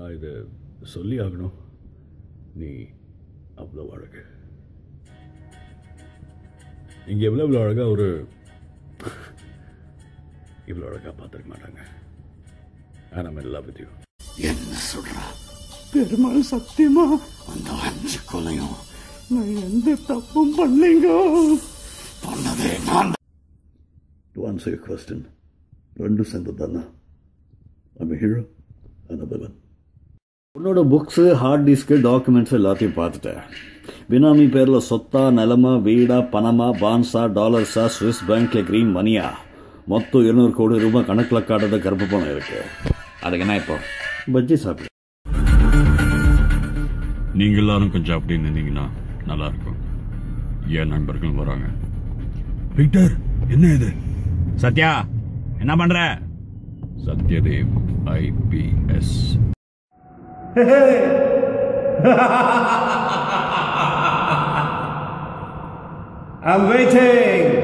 நான் இதை சொல்லி ஆகணும். நீ அவ்வளோ அழகு. இங்கே எவ்வளோ அழகா ஒரு இவ்வளோ அழகா பார்த்துருக்க மாட்டாங்க. And I'm in love with you. என்ன சொல்றா? பெருமாள் சத்தியமா அந்த 5 கொலையும் நான் எந்த தப்பும் பண்ணீங்க. பண்ணதே நான். To answer your question, ரெண்டு சேர்ந்து தானா? I'm a hero and a villain. உன்னோட புக்ஸு, ஹார்ட் டிஸ்க்கு, டாக்குமெண்ட்ஸ் எல்லாத்தையும் பார்த்துட்டேன். பினாமி பேரில் சொத்தா, நிலமா, வீடா, பணமா, பான்ஸா, டாலர்ஸா, ஸ்விஸ் பேங்க்ல கிரீன் மணியா, மொத்தம் 200 கோடி ரூபாய் கணக்கில் காட்டுறத கருப்பு பணம் இருக்கு. அதுக்கு என்ன இப்போ பஜ்ஜி சாப்பிடு. நீங்க எல்லாரும் கொஞ்சம் அப்படி நின்னீங்கன்னா நல்லா இருக்கும். என் நண்பர்கள் வராங்க. பீட்டர், என்ன இது? சத்யா, என்ன பண்ற? சத்யதேவ் IPS. I'm waiting.